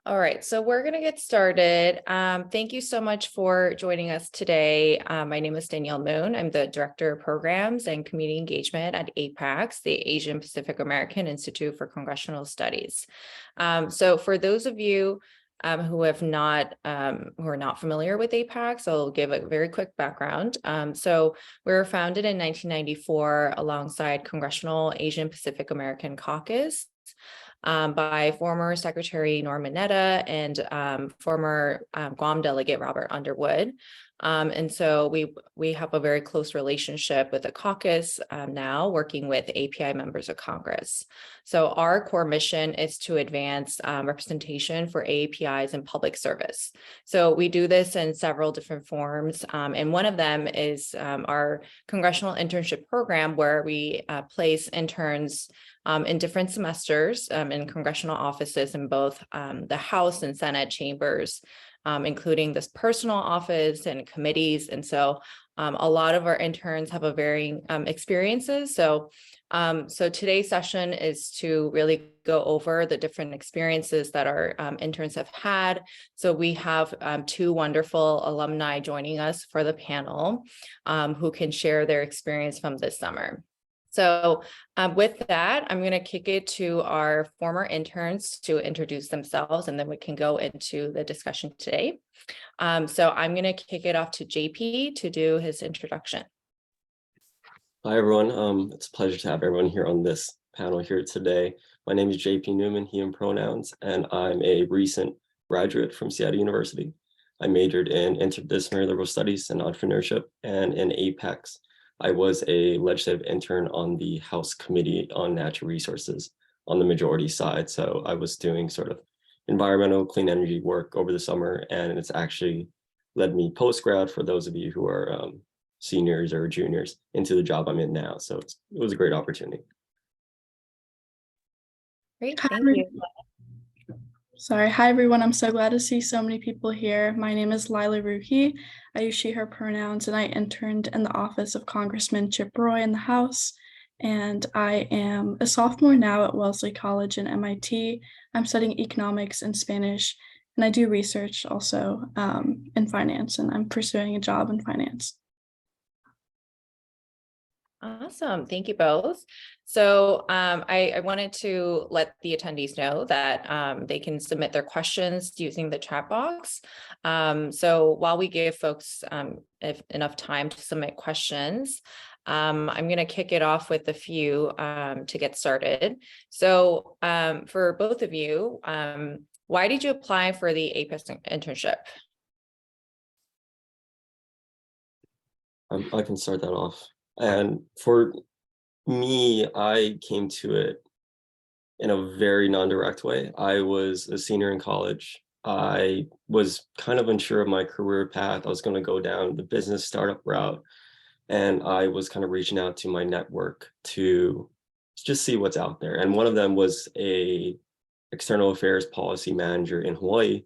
All right, so we're going to get started. Thank you so much for joining us today. My name is Danielle Moon. I'm the Director of Programs and Community Engagement at APAICS, the Asian Pacific American Institute for Congressional Studies. So for those of you who are not familiar with APAICS, I'll give a very quick background. So we were founded in 1994 alongside Congressional Asian Pacific American Caucus by former Secretary Norman Netta and former Guam delegate Robert Underwood. And so we have a very close relationship with the caucus now, working with API members of Congress. So our core mission is to advance representation for APIs in public service. So we do this in several different forms. And one of them is our Congressional Internship program, where we place interns in different semesters in congressional offices in both the House and Senate chambers, including this personal office and committees. And so a lot of our interns have a varying experiences. So today's session is to really go over the different experiences that our interns have had. So we have two wonderful alumni joining us for the panel who can share their experience from this summer. So with that, I'm going to kick it to our former interns to introduce themselves, and then we can go into the discussion today. So I'm going to kick it off to JP to do his introduction. Hi, everyone. It's a pleasure to have everyone here on this panel here today. My name is JP Newman, he, him pronouns, and I'm a recent graduate from Seattle University. I majored in interdisciplinary liberal studies and entrepreneurship, and in APAICS. I was a legislative intern on the House Committee on Natural Resources on the majority side. So I was doing sort of environmental clean energy work over the summer, and it's actually led me post-grad, for those of you who are seniors or juniors, into the job I'm in now. So it was a great opportunity. Great, thank you. Hi everyone, I'm so glad to see so many people here. My name is Lila Ruhi. I use she, her pronouns, and I interned in the office of Congressman Chip Roy in the House. And I am a sophomore now at Wellesley College and MIT. I'm studying economics and Spanish, and I do research also in finance, and I'm pursuing a job in finance. Awesome. Thank you both. So I wanted to let the attendees know that they can submit their questions using the chat box. So while we give folks enough time to submit questions, I'm going to kick it off with a few to get started. So for both of you, why did you apply for the APAICS internship? I can start that off. And for me, I came to it in a very non-direct way. I was a senior in college. I was kind of unsure of my career path. I was going to go down the business startup route. And I was kind of reaching out to my network to just see what's out there. And one of them was a external affairs policy manager in Hawaii.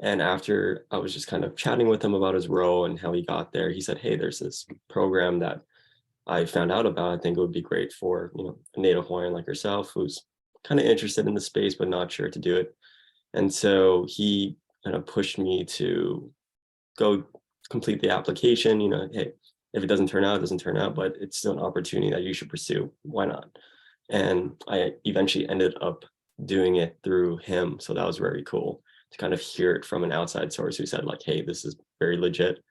And after I was just kind of chatting with him about his role and how he got there, he said, hey, there's this program that I found out about. I think it would be great for, a native Hawaiian like yourself who's kind of interested in the space but not sure to do it. And so he kind of pushed me to go complete the application. Hey, if it doesn't turn out, it doesn't turn out, but it's still an opportunity that you should pursue. Why not? And I eventually ended up doing it through him. So that was very cool to kind of hear it from an outside source who said, like, hey, this is very legit.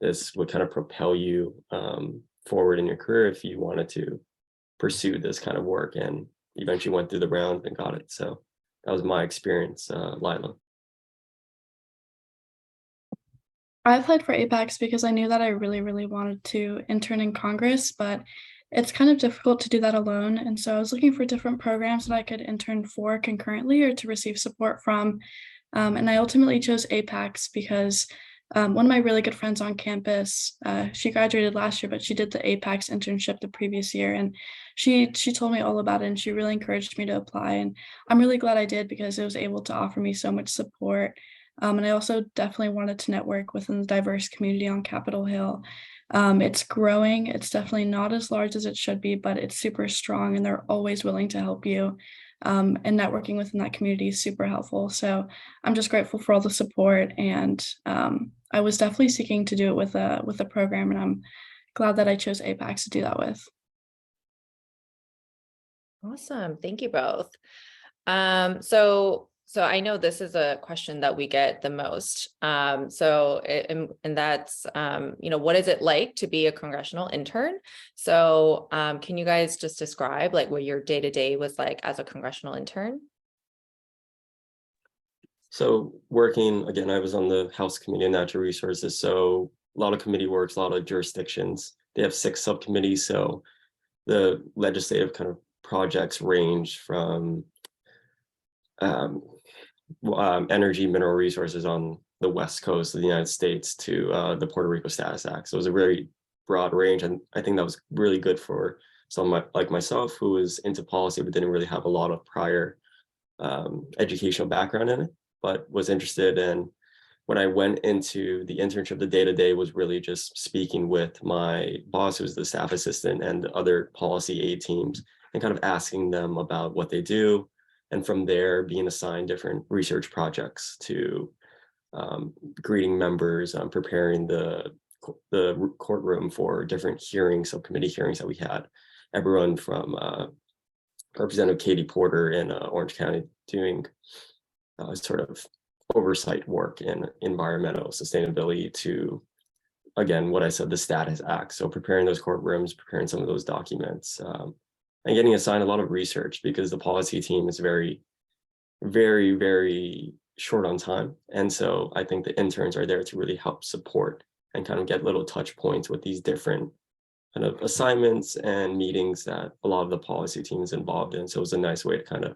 This would kind of propel you forward in your career if you wanted to pursue this kind of work, and eventually went through the rounds and got it. So that was my experience, Lila. I applied for APAICS because I knew that I really, really wanted to intern in Congress, but it's kind of difficult to do that alone. And so I was looking for different programs that I could intern for concurrently or to receive support from. And I ultimately chose APAICS because one of my really good friends on campus, she graduated last year, but she did the APAICS internship the previous year. And she told me all about it, and she really encouraged me to apply. And I'm really glad I did because it was able to offer me so much support. And I also definitely wanted to network within the diverse community on Capitol Hill. It's growing. It's definitely not as large as it should be, but it's super strong, and they're always willing to help you. and networking within that community is super helpful. So I'm just grateful for all the support, and I was definitely seeking to do it with a program, and I'm glad that I chose APAICS to do that with. Awesome. Thank you both. So I know this is a question that we get the most. And that's, what is it like to be a congressional intern? So, can you guys just describe like what your day-to-day was like as a congressional intern? So working, again, I was on the House Committee on Natural Resources, so a lot of committee works, a lot of jurisdictions. They have 6 subcommittees, so the legislative kind of projects range from energy, mineral resources on the West Coast of the United States to the Puerto Rico Status Act. So it was a very broad range, and I think that was really good for someone like myself who was into policy but didn't really have a lot of prior educational background in it, but was interested. And when I went into the internship, the day-to-day was really just speaking with my boss, who was the staff assistant, and the other policy aid teams, and kind of asking them about what they do. And from there, being assigned different research projects to greeting members, preparing the courtroom for different hearings, subcommittee hearings that we had. Everyone from Representative Katie Porter in Orange County doing sort of oversight work in environmental sustainability to, again, what I said, the Status Act. So preparing those courtrooms, preparing some of those documents, and getting assigned a lot of research because the policy team is very, very, very short on time. And so I think the interns are there to really help support and kind of get little touch points with these different kind of assignments and meetings that a lot of the policy team is involved in. So it was a nice way to kind of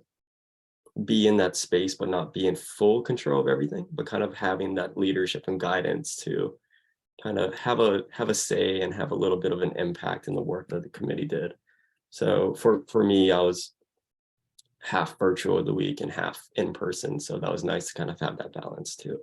be in that space, but not be in full control of everything, but kind of having that leadership and guidance to kind of have a say and have a little bit of an impact in the work that the committee did. So for me, I was half virtual of the week and half in person. So that was nice to kind of have that balance too.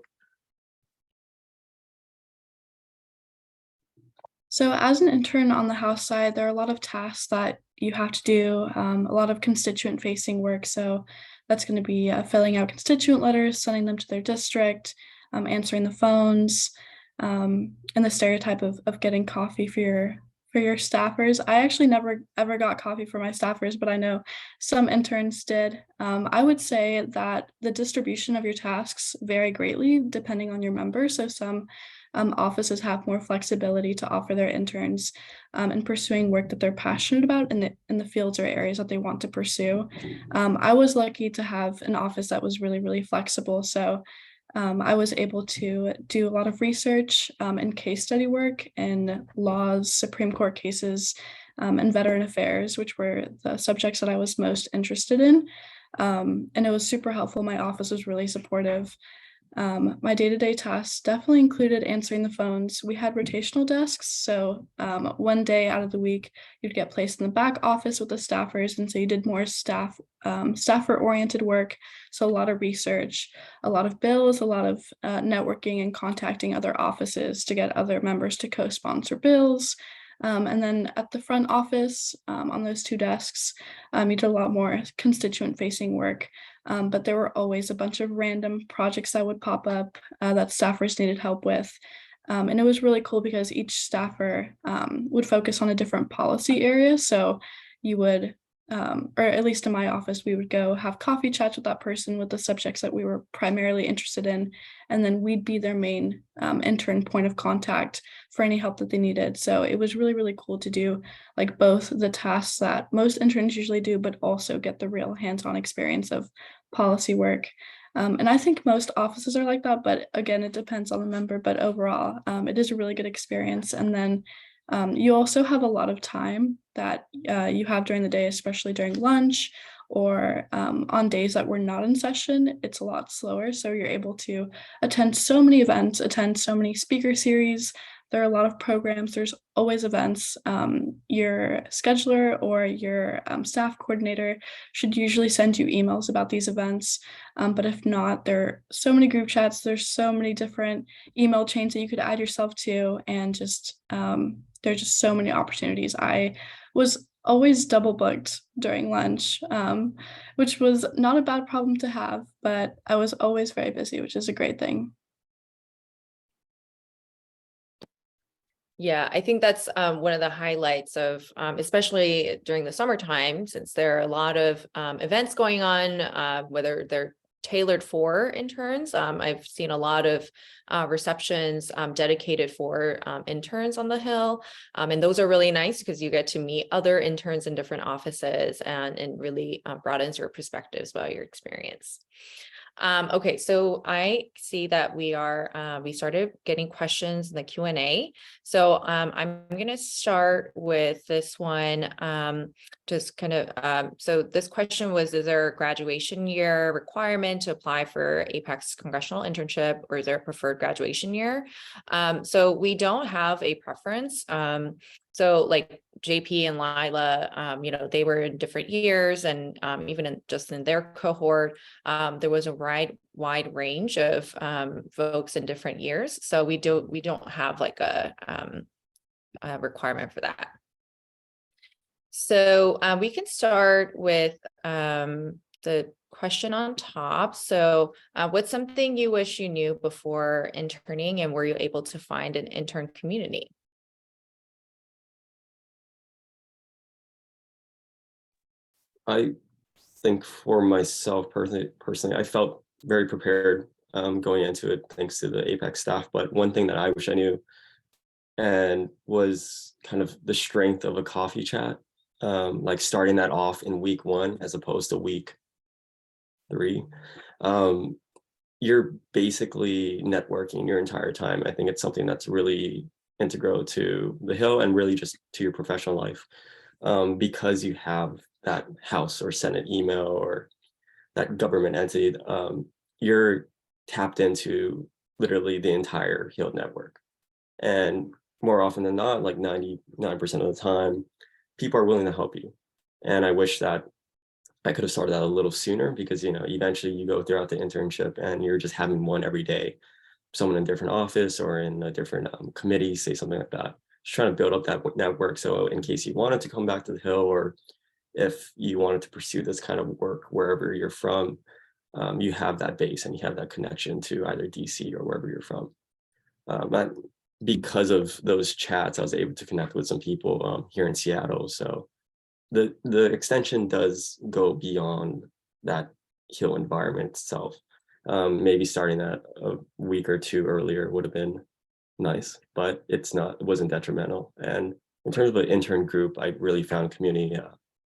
So as an intern on the House side, there are a lot of tasks that you have to do, a lot of constituent facing work. So that's going to be filling out constituent letters, sending them to their district, answering the phones, and the stereotype of getting coffee for your staffers. I actually never ever got coffee for my staffers, but I know some interns did. I would say that the distribution of your tasks vary greatly depending on your member. So some offices have more flexibility to offer their interns in pursuing work that they're passionate about in the fields or areas that they want to pursue. I was lucky to have an office that was really, really flexible. So I was able to do a lot of research and case study work in laws, Supreme Court cases, and veteran affairs, which were the subjects that I was most interested in. And it was super helpful. My office was really supportive. My day-to-day tasks definitely included answering the phones. We had rotational desks, so one day out of the week, you'd get placed in the back office with the staffers, and so you did more staffer-oriented work. So a lot of research, a lot of bills, a lot of networking and contacting other offices to get other members to co-sponsor bills. And then at the front office, on those 2 desks, you did a lot more constituent-facing work. But there were always a bunch of random projects that would pop up that staffers needed help with. And it was really cool because each staffer would focus on a different policy area. So you would, or at least in my office, we would go have coffee chats with that person with the subjects that we were primarily interested in. And then we'd be their main intern point of contact for any help that they needed. So it was really, really cool to do like both the tasks that most interns usually do, but also get the real hands-on experience of policy work. And I think most offices are like that, but again, it depends on the member, but overall, it is a really good experience. And then you also have a lot of time that you have during the day, especially during lunch or on days that we're not in session. It's a lot slower. So you're able to attend so many events, attend so many speaker series. There are a lot of programs. There's always events. Your scheduler or your staff coordinator should usually send you emails about these events. But if not, there are so many group chats. There's so many different email chains that you could add yourself to, and just there's just so many opportunities. I was always double booked during lunch, which was not a bad problem to have, but I was always very busy, which is a great thing. Yeah, I think that's one of the highlights of, especially during the summertime, since there are a lot of events going on, whether they're tailored for interns. I've seen a lot of receptions dedicated for interns on the Hill. And those are really nice because you get to meet other interns in different offices and really broadens your perspectives about your experience. Okay, so I see that we started getting questions in the Q&A. So I'm going to start with this one. Just kind of, so this question was, is there a graduation year requirement to apply for APAICS Congressional Internship, or is there a preferred graduation year? So we don't have a preference. So like JP and Lila, they were in different years, and even just in their cohort, there was a wide range of folks in different years. So we don't have like a requirement for that. So we can start with the question on top. So what's something you wish you knew before interning, and were you able to find an intern community? I think for myself personally, I felt very prepared going into it thanks to the APAICS staff. But one thing that I wish I knew and was kind of the strength of a coffee chat, like starting that off in week 1 as opposed to week 3. You're basically networking your entire time. I think it's something that's really integral to the Hill and really just to your professional life, because you have that House or Senate email or that government entity. You're tapped into literally the entire Hill network. And more often than not, like 99% of the time, people are willing to help you. And I wish that I could have started that a little sooner, because, eventually you go throughout the internship and you're just having one every day, someone in a different office or in a different committee, say something like that. Just trying to build up that network. So in case you wanted to come back to the Hill, or if you wanted to pursue this kind of work wherever you're from, you have that base and you have that connection to either DC or wherever you're from. But because of those chats, I was able to connect with some people here in Seattle. So the extension does go beyond that Hill environment itself. Maybe starting that a week or 2 earlier would have been nice, but it wasn't detrimental. And in terms of an intern group, I really found community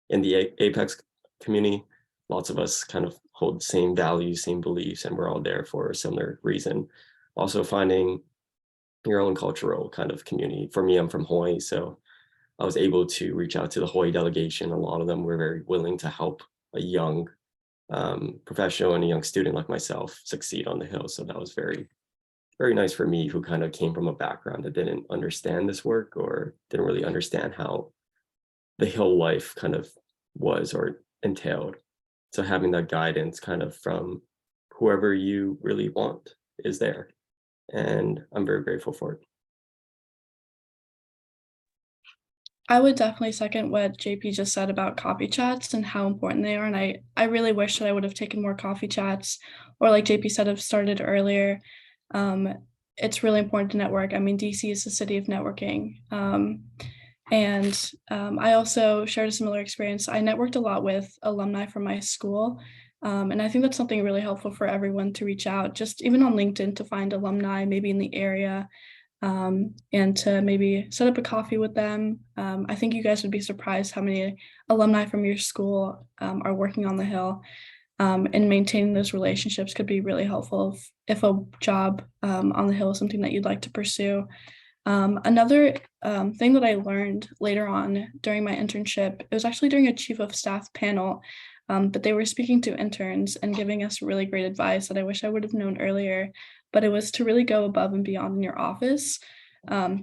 in the APAICS community. Lots of us kind of hold the same values, same beliefs, and we're all there for a similar reason. Also finding your own cultural kind of community. For me, I'm from Hawaii, so I was able to reach out to the Hawaii delegation. A lot of them were very willing to help a young professional and a young student like myself succeed on the Hill. So that was very, very nice for me, who kind of came from a background that didn't understand this work or didn't really understand how the Hill life kind of was or entailed. So having that guidance kind of from whoever you really want is there. And I'm very grateful for it. I would definitely second what JP just said about coffee chats and how important they are. And I really wish that I would have taken more coffee chats, or like JP said, have started earlier. It's really important to network. I mean, DC is the city of networking. And I also shared a similar experience. I networked a lot with alumni from my school. And I think that's something really helpful for everyone to reach out, just even on LinkedIn, to find alumni maybe in the area, and to maybe set up a coffee with them. I think you guys would be surprised how many alumni from your school are working on the Hill, and maintaining those relationships could be really helpful if a job on the Hill is something that you'd like to pursue. Another thing that I learned later on during my internship, it was actually during a chief of staff panel, but they were speaking to interns and giving us really great advice that I wish I would have known earlier. But it was to really go above and beyond in your office,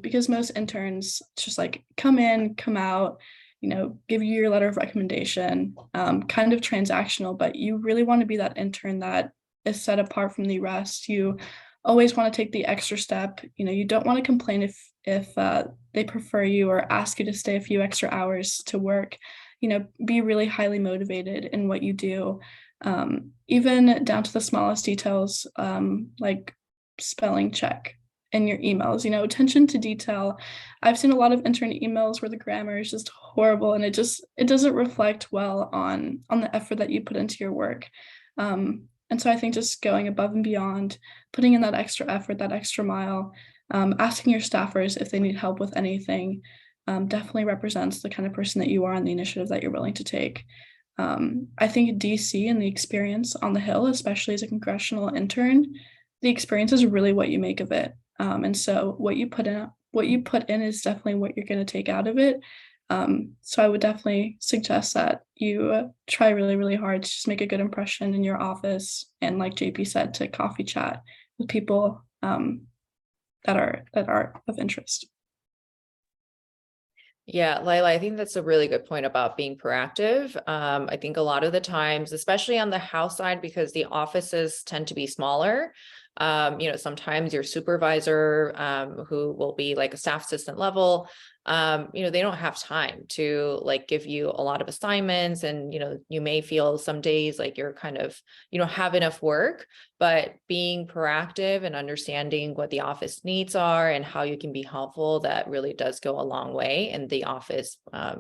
because most interns just like come in, come out, give you your letter of recommendation, kind of transactional, but you really want to be that intern that is set apart from the rest. You always want to take the extra step. You don't want to complain if they prefer you or ask you to stay a few extra hours to work. Be really highly motivated in what you do, even down to the smallest details, like spelling check in your emails. Attention to detail. I've seen a lot of intern emails where the grammar is just horrible, and it doesn't reflect well on the effort that you put into your work. And so I think just going above and beyond, putting in that extra effort, that extra mile, asking your staffers if they need help with anything, definitely represents the kind of person that you are and the initiative that you're willing to take. I think DC and the experience on the Hill, especially as a congressional intern, the experience is really what you make of it. And so what you put in is definitely what you're going to take out of it. So I would definitely suggest that you try really, really hard to just make a good impression in your office, and like JP said, to coffee chat with people that are of interest. Yeah, Lila, I think that's a really good point about being proactive. I think a lot of the times, especially on the house side, because the offices tend to be smaller, sometimes your supervisor, who will be like a staff assistant level, they don't have time to like give you a lot of assignments, and, you may feel some days like you're kind of, have enough work, but being proactive and understanding what the office needs are and how you can be helpful, that really does go a long way. And the office,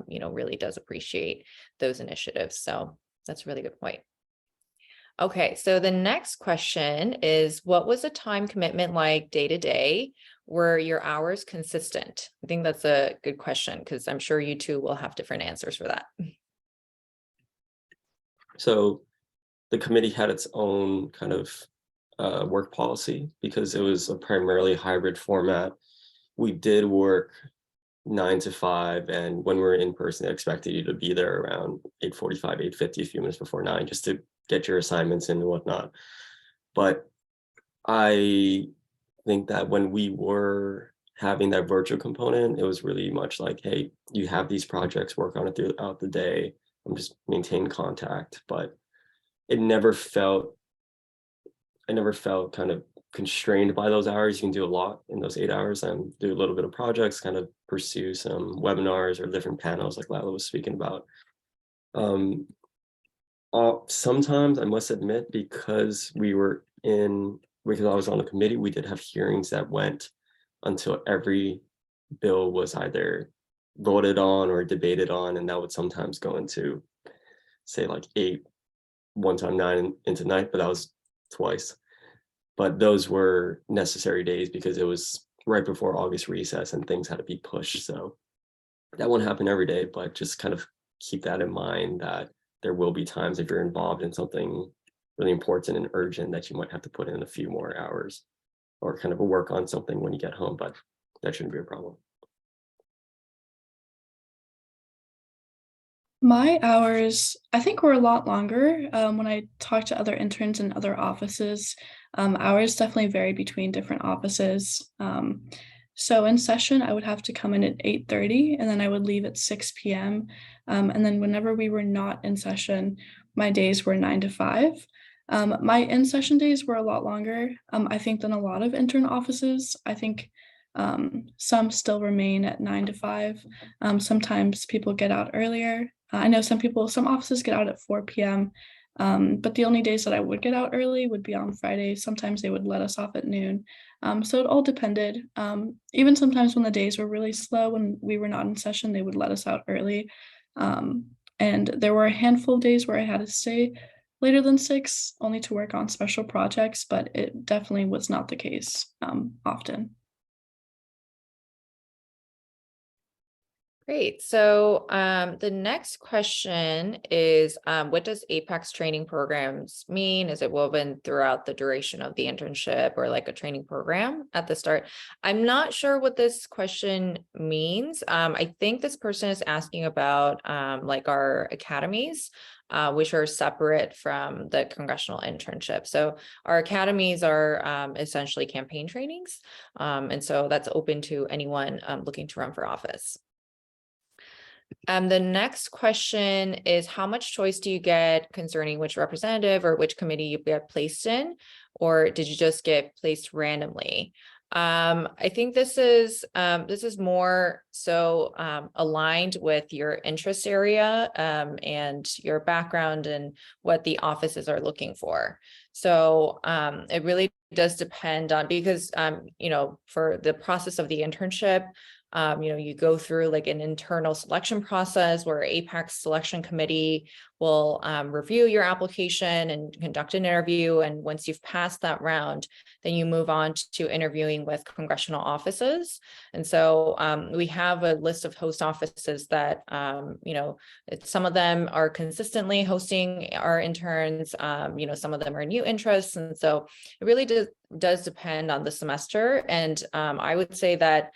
really does appreciate those initiatives. So that's a really good point. Okay, so the next question is, what was the time commitment like day to day? Were your hours consistent? I think that's a good question, because I'm sure you two will have different answers for that. So the committee had its own kind of work policy because it was a primarily hybrid format. We did work 9 to 5, and when we were in person, they expected you to be there around 8:45, 8:50, a few minutes before 9, just to get your assignments in and whatnot. But I think that when we were having that virtual component, it was really much like, hey, you have these projects, work on it throughout the day. I'm just maintain contact, but I never felt kind of constrained by those hours. You can do a lot in those 8 hours and do a little bit of projects, kind of pursue some webinars or different panels like Lila was speaking about. Sometimes I must admit, because I was on the committee, we did have hearings that went until every bill was either voted on or debated on, and that would sometimes go into, say, like 8, one time 9 into 9, but that was twice. But those were necessary days because it was right before August recess and things had to be pushed. So that won't happen every day, but just kind of keep that in mind, that there will be times if you're involved in something really important and urgent that you might have to put in a few more hours or kind of work on something when you get home, but that shouldn't be a problem. My hours, I think, were a lot longer. When I talked to other interns in other offices, hours definitely vary between different offices. So in session, I would have to come in at 8:30, and then I would leave at 6 p.m. And then whenever we were not in session, my days were 9 to 5. My in-session days were a lot longer, I think, than a lot of intern offices. I think some still remain at 9 to 5. Sometimes people get out earlier. I know some offices get out at 4 p.m. But the only days that I would get out early would be on Fridays. Sometimes they would let us off at noon. So it all depended. Even sometimes when the days were really slow, when we were not in session, they would let us out early. And there were a handful of days where I had to stay later than 6, only to work on special projects, but it definitely was not the case often. Great. So the next question is, what does APAICS training programs mean? Is it woven throughout the duration of the internship, or like a training program at the start? I'm not sure what this question means. I think this person is asking about like our academies, which are separate from the congressional internship. So our academies are essentially campaign trainings. And so that's open to anyone looking to run for office. The next question is, how much choice do you get concerning which representative or which committee you get placed in? or did you just get placed randomly? I think this is more so aligned with your interest area and your background and what the offices are looking for. So it really does depend on, because for the process of the internship, you go through like an internal selection process where APAICS selection committee will review your application and conduct an interview. And once you've passed that round, then you move on to interviewing with congressional offices. And so we have a list of host offices that, some of them are consistently hosting our interns, some of them are new interests. And so it really does depend on the semester. And I would say that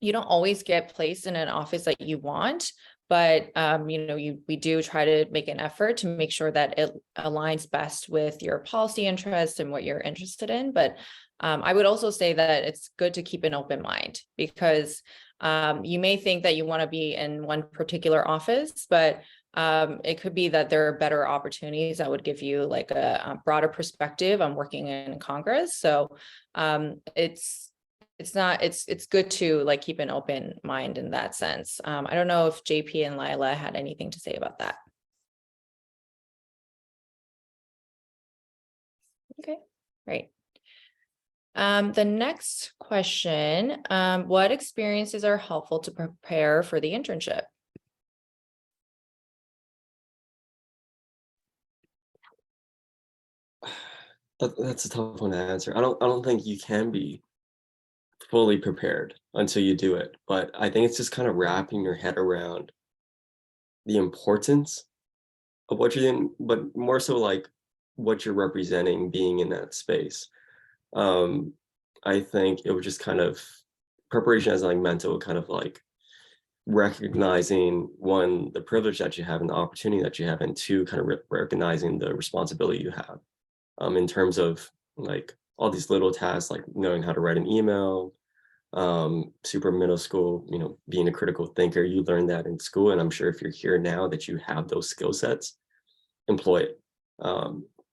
you don't always get placed in an office that you want, but we do try to make an effort to make sure that it aligns best with your policy interests and what you're interested in. But I would also say that it's good to keep an open mind, because you may think that you want to be in one particular office, but it could be that there are better opportunities that would give you like a broader perspective on working in Congress. So it's good to like keep an open mind in that sense. I don't know if JP and Lila had anything to say about that. Okay, great. The next question, what experiences are helpful to prepare for the internship? That's a tough one to answer. I don't think you can be fully prepared until you do it. But I think it's just kind of wrapping your head around the importance of what you're doing, but more so like what you're representing being in that space. I think it was just kind of preparation as like mental, kind of like recognizing, one, the privilege that you have and the opportunity that you have, and two, kind of recognizing the responsibility you have in terms of like all these little tasks, like knowing how to write an email, super middle school, being a critical thinker. You learn that in school, and I'm sure if you're here now that you have those skill sets, employ it.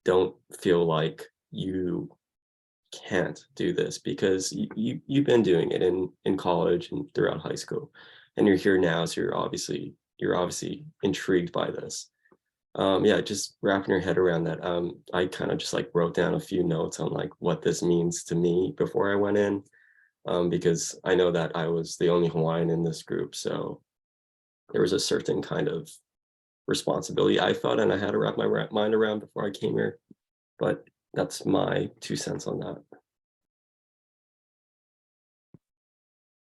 Don't feel like you can't do this, because you've been doing it in college and throughout high school, and you're here now, so you're obviously intrigued by this. Yeah, just wrapping your head around that. I kind of just like wrote down a few notes on like what this means to me before I went in, because I know that I was the only Hawaiian in this group, so there was a certain kind of responsibility I felt, and I had to wrap my mind around before I came here. But that's my 2 cents on that.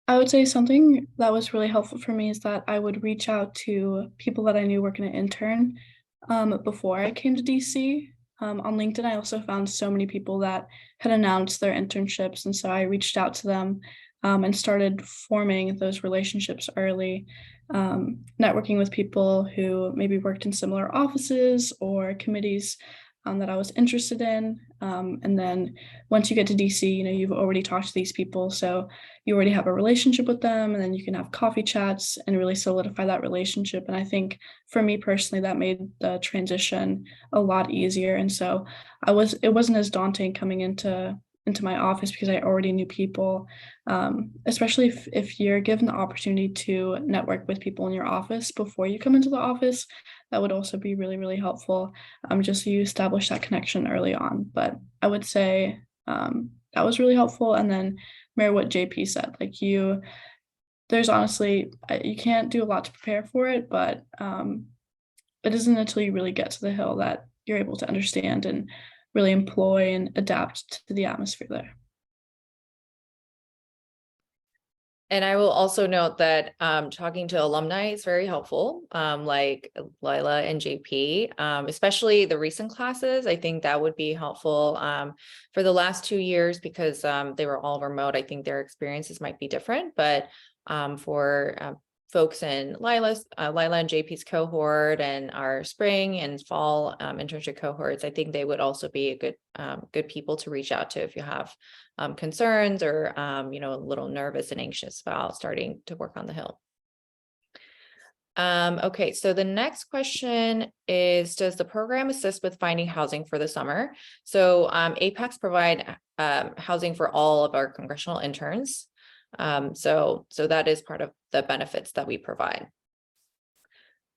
I would say something that was really helpful for me is that I would reach out to people that I knew working an intern before I came to DC. On LinkedIn, I also found so many people that had announced their internships, and so I reached out to them and started forming those relationships early, networking with people who maybe worked in similar offices or committees that I was interested in. And then once you get to DC, you've already talked to these people, so you already have a relationship with them, and then you can have coffee chats and really solidify that relationship. And I think for me personally, that made the transition a lot easier. And so it wasn't as daunting coming into my office because I already knew people, especially if you're given the opportunity to network with people in your office before you come into the office. That would also be really, really helpful, just so you establish that connection early on. But I would say that was really helpful. And then mirror what JP said, like there's honestly, you can't do a lot to prepare for it, but it isn't until you really get to the Hill that you're able to understand and really employ and adapt to the atmosphere there. And I will also note that talking to alumni is very helpful, like Lila and JP, especially the recent classes. I think that would be helpful for the last 2 years, because they were all remote. I think their experiences might be different, but for folks in Lila and JP's cohort and our spring and fall internship cohorts, I think they would also be a good people to reach out to if you have concerns or a little nervous and anxious about starting to work on the Hill. Okay, so the next question is, does the program assist with finding housing for the summer? So APAICS provide housing for all of our congressional interns. So that is part of the benefits that we provide.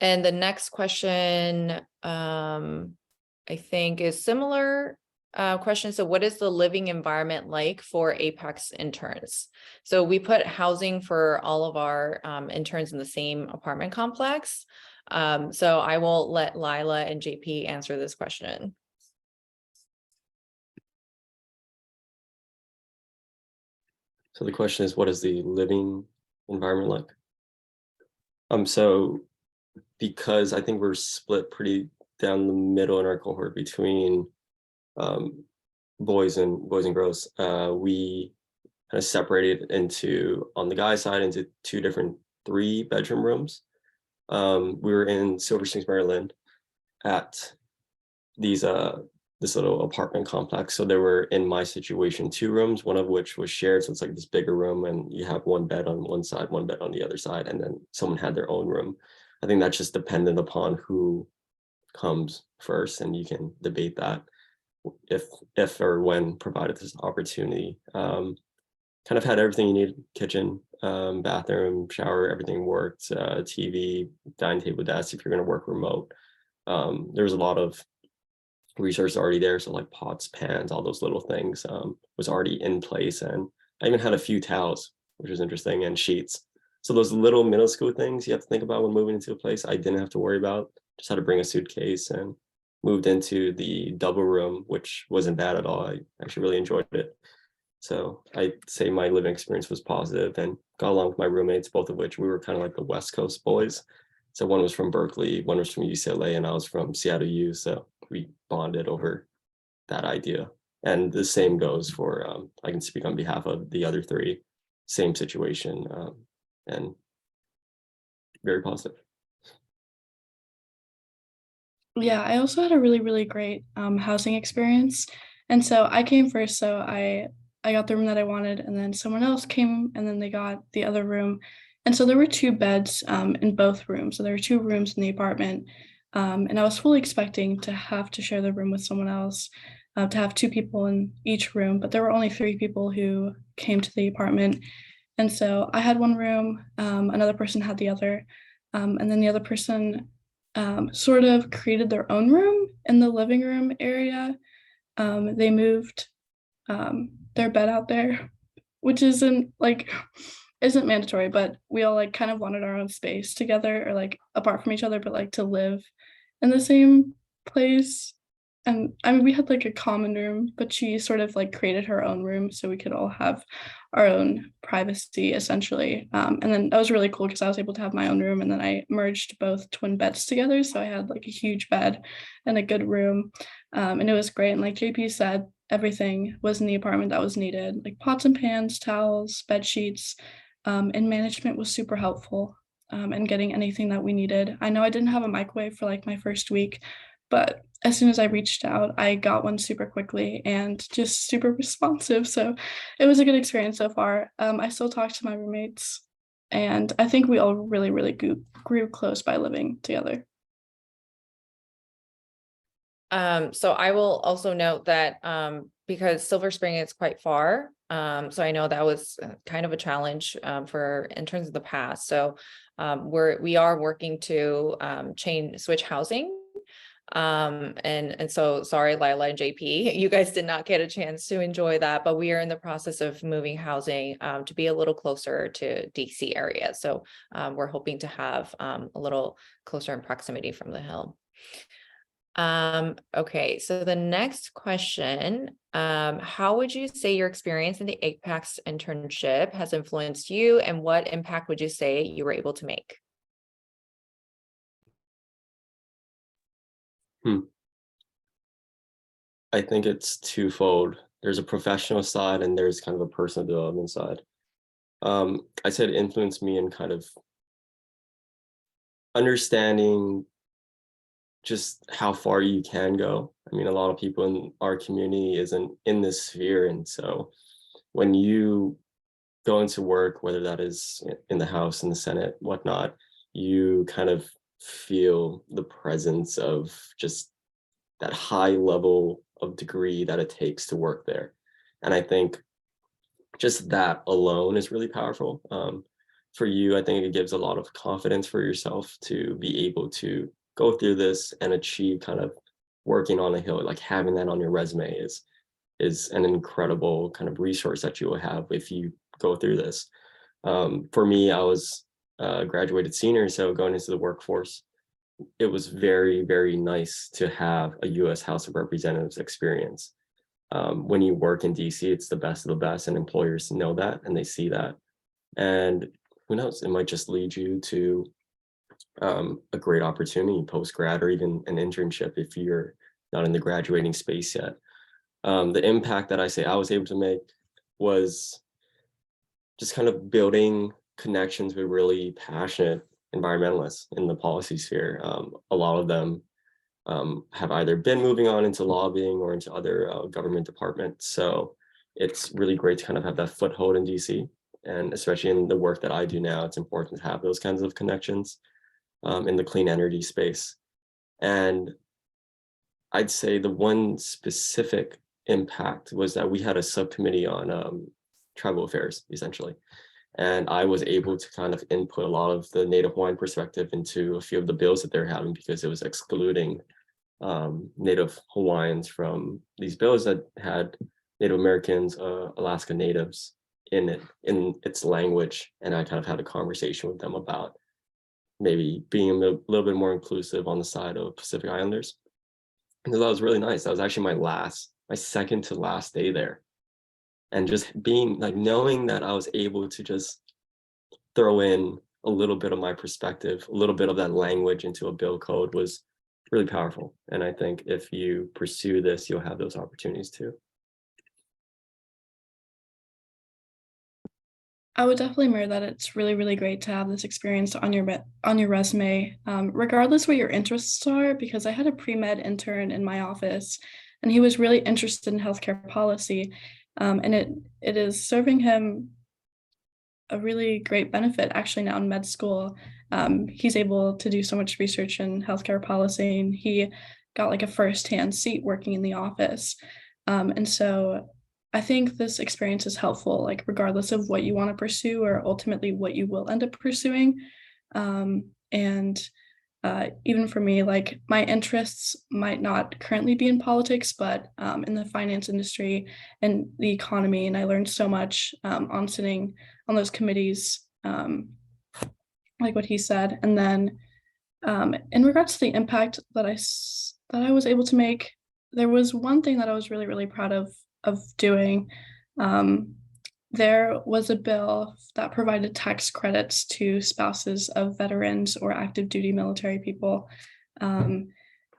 And the next question, I think, is similar question. So what is the living environment like for APAICS interns? So we put housing for all of our interns in the same apartment complex. So I will let Lila and JP answer this question. So the question is, what is the living environment like? So because I think we're split pretty down the middle in our cohort between boys and girls, we kind of separated into, on the guy side, into two different 3-bedroom rooms. We were in Silver Springs, Maryland, at these this little apartment complex. So there were, in my situation, 2 rooms, one of which was shared. So it's like this bigger room, and you have one bed on one side, one bed on the other side, and then someone had their own room. I think that's just dependent upon who comes first, and you can debate that if or when provided this opportunity. Kind of had everything you need: kitchen, bathroom, shower, everything worked, TV, dining table, desk, if you're going to work remote. There was a lot of resources already there, so like pots, pans, all those little things was already in place. And I even had a few towels, which was interesting, and sheets. So those little middle school things you have to think about when moving into a place, I didn't have to worry about. Just had to bring a suitcase, and moved into the double room, which wasn't bad at all. I actually really enjoyed it. So I'd say my living experience was positive, and got along with my roommates, both of which we were kind of like the West Coast boys. So one was from Berkeley, one was from UCLA, and I was from Seattle U. So we bonded over that idea. And the same goes for, I can speak on behalf of the other 3, same situation, and very positive. Yeah, I also had a really, really great housing experience. And so I came first, so I got the room that I wanted, and then someone else came and then they got the other room. And so there were 2 beds in both rooms. So there were 2 rooms in the apartment. And I was fully expecting to have to share the room with someone else, to have 2 people in each room, but there were only 3 people who came to the apartment. And so I had one room, another person had the other, and then the other person sort of created their own room in the living room area. They moved their bed out there, which isn't mandatory, but we all like kind of wanted our own space together, or like apart from each other, but like to live in the same place. And I mean, we had like a common room, but she sort of like created her own room so we could all have our own privacy, essentially. And then that was really cool because I was able to have my own room, and then I merged both twin beds together. So I had like a huge bed and a good room. And it was great. And like JP said, everything was in the apartment that was needed, like pots and pans, towels, bed sheets, and management was super helpful in getting anything that we needed. I know I didn't have a microwave for like my first week, but as soon as I reached out, I got one super quickly and just super responsive. So it was a good experience so far. I still talk to my roommates, and I think we all really, really grew close by living together. So I will also note that because Silver Spring is quite far, so I know that was kind of a challenge for interns in the past. So we are working to switch housing. And so sorry, Lila and JP, you guys did not get a chance to enjoy that, but we are in the process of moving housing to be a little closer to DC area. So we're hoping to have a little closer in proximity from the Hill. Okay, so the next question, how would you say your experience in the APAICS internship has influenced you, and what impact would you say you were able to make? I think it's twofold. There's a professional side, and there's kind of a personal development side. I said it influenced me in kind of understanding just how far you can go. I mean, a lot of people in our community isn't in this sphere. And so when you go into work, whether that is in the House, in the Senate, whatnot, you kind of feel the presence of just that high level of degree that it takes to work there. And I think just that alone is really powerful. For you, I think it gives a lot of confidence for yourself to be able to go through this and achieve kind of working on a hill. Like having that on your resume is an incredible kind of resource that you will have if you go through this. For me, I was a graduated senior, so going into the workforce, it was very, very nice to have a U.S. House of Representatives experience. When you work in DC, it's the best of the best, and employers know that and they see that. And who knows, it might just lead you to a great opportunity post-grad or even an internship if you're not in the graduating space yet. The impact that I say I was able to make was just kind of building connections with really passionate environmentalists in the policy sphere. A lot of them have either been moving on into lobbying or into other government departments. So it's really great to kind of have that foothold in DC. And especially in the work that I do now, it's important to have those kinds of connections in the clean energy space. And I'd say the one specific impact was that we had a subcommittee on tribal affairs, essentially. And I was able to kind of input a lot of the Native Hawaiian perspective into a few of the bills that they're having, because it was excluding Native Hawaiians from these bills that had Native Americans, Alaska Natives in its language. And I kind of had a conversation with them about maybe being a little bit more inclusive on the side of Pacific Islanders. And that was really nice. That was actually my second to last day there. And just being like, knowing that I was able to just throw in a little bit of my perspective, a little bit of that language into a bill code was really powerful. And I think if you pursue this, you'll have those opportunities too. I would definitely mirror that. It's really, really great to have this experience on your resume, regardless what your interests are, because I had a pre-med intern in my office and he was really interested in healthcare policy. And it is serving him a really great benefit actually now in med school. He's able to do so much research in healthcare policy, and he got like a first-hand seat working in the office. And so I think this experience is helpful, like regardless of what you want to pursue or ultimately what you will end up pursuing. Even for me, like my interests might not currently be in politics, but in the finance industry and the economy. And I learned so much on sitting on those committees, like what he said. And then in regards to the impact that I was able to make, there was one thing that I was really, really proud of doing. There was a bill that provided tax credits to spouses of veterans or active duty military people. And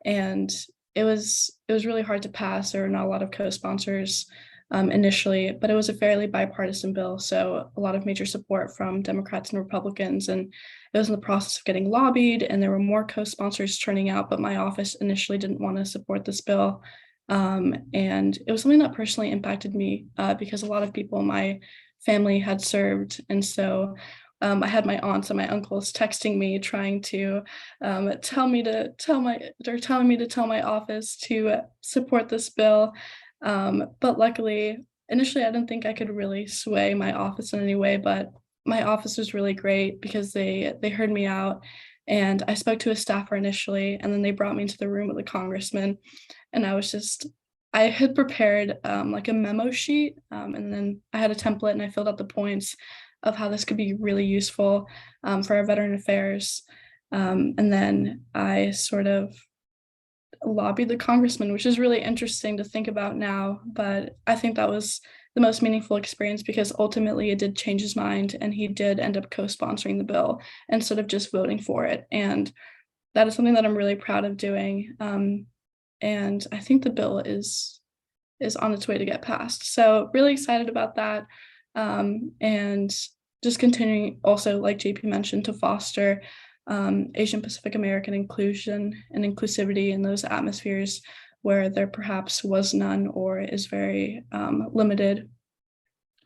it was really hard to pass. There were not a lot of co-sponsors initially, but it was a fairly bipartisan bill. So a lot of major support from Democrats and Republicans. And it was in the process of getting lobbied, and there were more co-sponsors turning out, but my office initially didn't want to support this bill. And it was something that personally impacted me because a lot of people in my family had served. And so I had my aunts and my uncles texting me, trying to telling me to tell my office to support this bill. But luckily, initially, I didn't think I could really sway my office in any way, but my office was really great because they heard me out. And I spoke to a staffer initially, and then they brought me into the room with a congressman. And I had prepared like a memo sheet, and then I had a template, and I filled out the points of how this could be really useful for our veteran affairs. And then I sort of lobbied the congressman, which is really interesting to think about now. But I think that was the most meaningful experience because ultimately it did change his mind, and he did end up co-sponsoring the bill instead of just voting for it. And that is something that I'm really proud of doing. And I think the bill is on its way to get passed. So really excited about that. And just continuing also, like JP mentioned, to foster Asian Pacific American inclusion and inclusivity in those atmospheres where there perhaps was none or is very limited.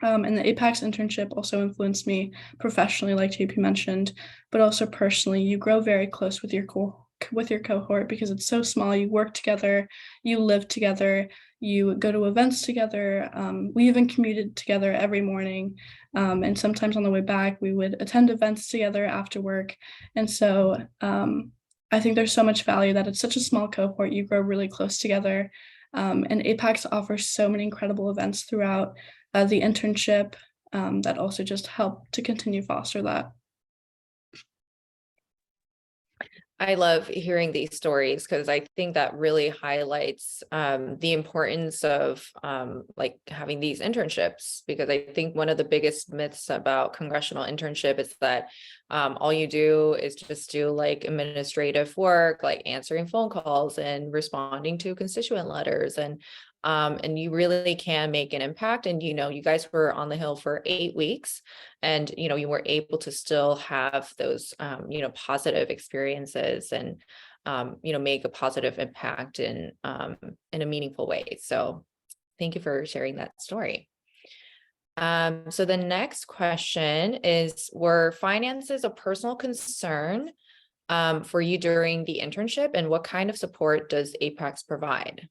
And the APAICS internship also influenced me professionally, like JP mentioned, but also personally. You grow very close with your cohort because it's so small. You work together, you live together, you go to events together. We even commuted together every morning, and sometimes on the way back, we would attend events together after work. And so I think there's so much value that it's such a small cohort. You grow really close together. And APAICS offers so many incredible events throughout the internship that also just help to continue foster that. I love hearing these stories because I think that really highlights the importance of like having these internships, because I think one of the biggest myths about congressional internship is that all you do is just do like administrative work, like answering phone calls and responding to constituent letters, and you really can make an impact. And you guys were on the Hill for 8 weeks, and you were able to still have those positive experiences, and make a positive impact in a meaningful way. So thank you for sharing that story. So the next question is, were finances a personal concern for you during the internship, and what kind of support does APAICS provide?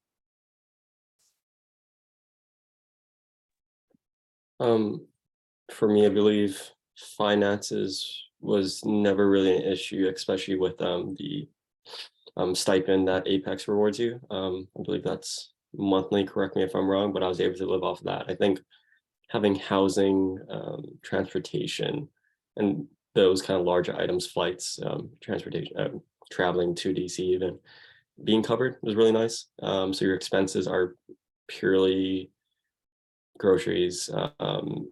For me, I believe finances was never really an issue, especially with the stipend that APAICS rewards you. I believe that's monthly, correct me if I'm wrong, but I was able to live off of that. I think having housing, transportation, and those kind of larger items, flights, transportation, traveling to DC even, being covered was really nice. So your expenses are purely groceries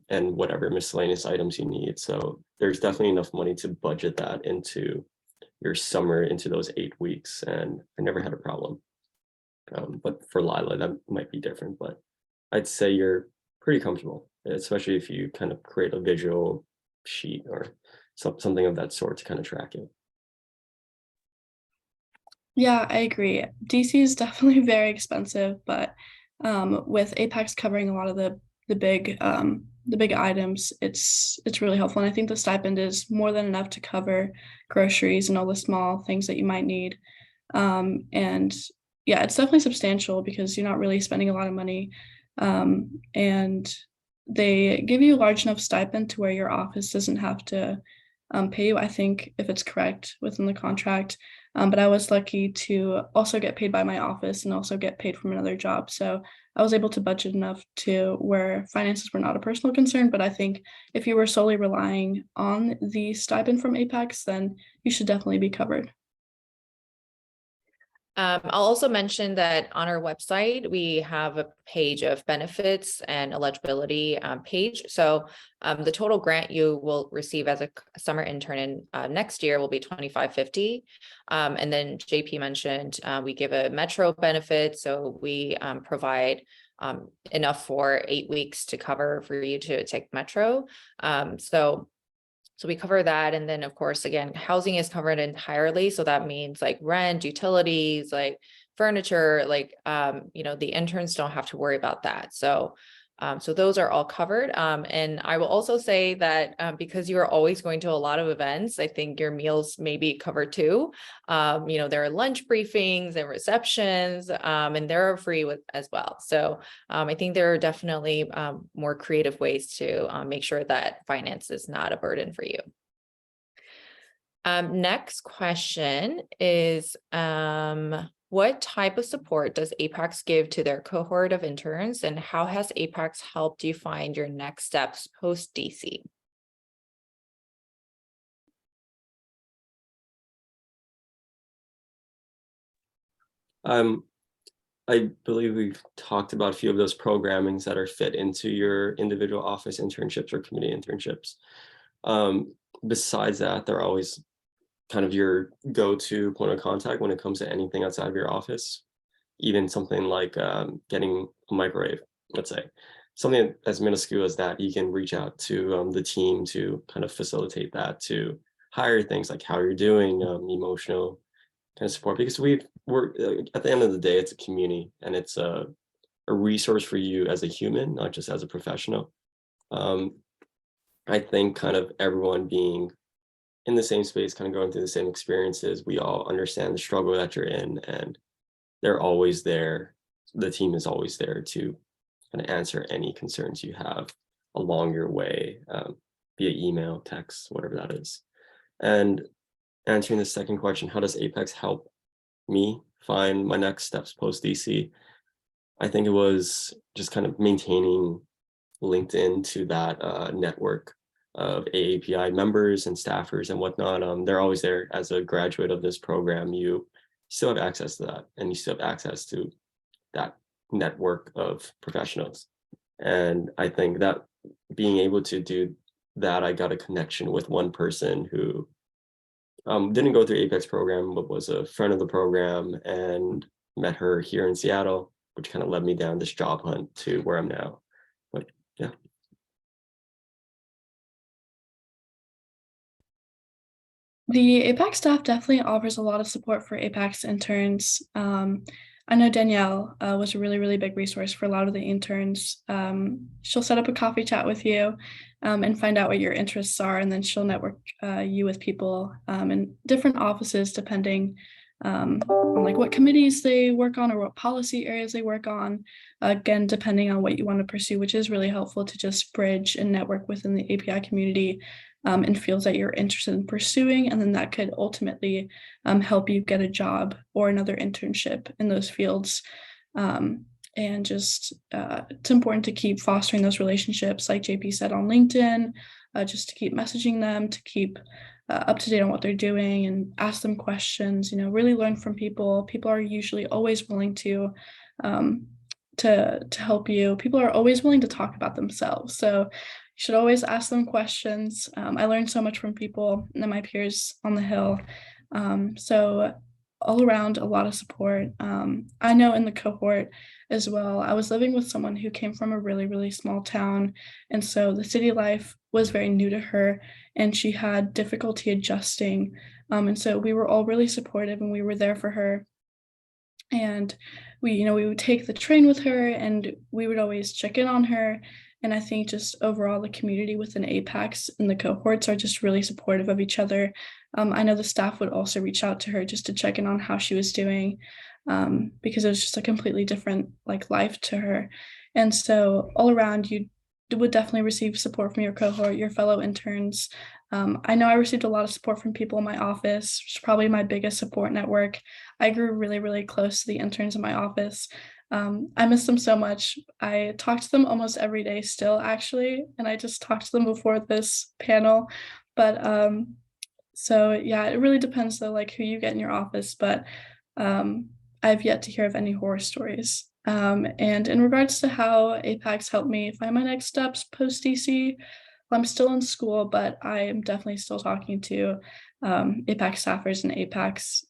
and whatever miscellaneous items you need. So there's definitely enough money to budget that into your summer, into those 8 weeks, and I never had a problem. But for Lila, that might be different, but I'd say you're pretty comfortable, especially if you kind of create a visual sheet or something of that sort to kind of track it. Yeah, I agree. DC is definitely very expensive, but with APAICS covering a lot of the big items, it's really helpful. And I think the stipend is more than enough to cover groceries and all the small things that you might need. And yeah, it's definitely substantial because you're not really spending a lot of money. And they give you a large enough stipend to where your office doesn't have to pay you, I think, if it's correct within the contract. But I was lucky to also get paid by my office and also get paid from another job. So I was able to budget enough to where finances were not a personal concern. But I think if you were solely relying on the stipend from APAICS, then you should definitely be covered. I'll also mention that on our website, we have a page of benefits and eligibility page. So the total grant you will receive as a summer intern in next year will be $2,550. And then JP mentioned we give a Metro benefit. So we provide enough for 8 weeks to cover for you to take Metro. So we cover that. And then of course, again, housing is covered entirely. So that means like rent, utilities, like furniture, like, the interns don't have to worry about that. So those are all covered. And I will also say that because you are always going to a lot of events, I think your meals may be covered too. There are lunch briefings and receptions, and they're free as well. So I think there are definitely more creative ways to make sure that finance is not a burden for you. Next question is, what type of support does APAICS give to their cohort of interns, and how has APAICS helped you find your next steps post DC? I believe we've talked about a few of those programmings that are fit into your individual office internships or community internships. Besides that, they're always kind of your go-to point of contact when it comes to anything outside of your office. Even something like getting a microwave, let's say. Something as minuscule as that, you can reach out to the team to kind of facilitate that, to hire things like how you're doing, emotional kind of support, because we're at the end of the day, it's a community and it's a resource for you as a human, not just as a professional. I think kind of everyone being in the same space, kind of going through the same experiences, we all understand the struggle that you're in, and they're always there. The team is always there to kind of answer any concerns you have along your way, via email, text, whatever that is. And answering the second question, how does APAICS help me find my next steps post DC? I think it was just kind of maintaining LinkedIn to that network of AAPI members and staffers and whatnot. They're always there. As a graduate of this program, you still have access to that, and you still have access to that network of professionals. And I think that being able to do that, I got a connection with one person who didn't go through APAICS program, but was a friend of the program, and met her here in Seattle, which kind of led me down this job hunt to where I'm now. But yeah. The APAC staff definitely offers a lot of support for APAC's interns. I know Danielle was a really, really big resource for a lot of the interns. She'll set up a coffee chat with you and find out what your interests are, and then she'll network you with people in different offices depending on like what committees they work on or what policy areas they work on. Again, depending on what you want to pursue, which is really helpful to just bridge and network within the API community in fields that you're interested in pursuing. And then that could ultimately help you get a job or another internship in those fields. And just it's important to keep fostering those relationships, like JP said, on LinkedIn, just to keep messaging them, to keep up to date on what they're doing and ask them questions, really learn from people. People are usually always willing to help you. People are always willing to talk about themselves. So you should always ask them questions. I learned so much from people and my peers on the Hill. So all around, a lot of support. I know in the cohort as well, I was living with someone who came from a really, really small town. And so the city life was very new to her and she had difficulty adjusting. And so we were all really supportive and we were there for her. And we would take the train with her and we would always check in on her. And I think just overall the community within APAICS and the cohorts are just really supportive of each other. I know the staff would also reach out to her just to check in on how she was doing, because it was just a completely different life to her. And so all around, you would definitely receive support from your cohort, your fellow interns. I know I received a lot of support from people in my office, which is probably my biggest support network. I grew really, really close to the interns in my office. I miss them so much. I talk to them almost every day still, actually, and I just talked to them before this panel. But so yeah, it really depends though, who you get in your office, but I've yet to hear of any horror stories. And in regards to how APAICS helped me find my next steps post DC, I'm still in school, but I am definitely still talking to APAICS staffers and APAICS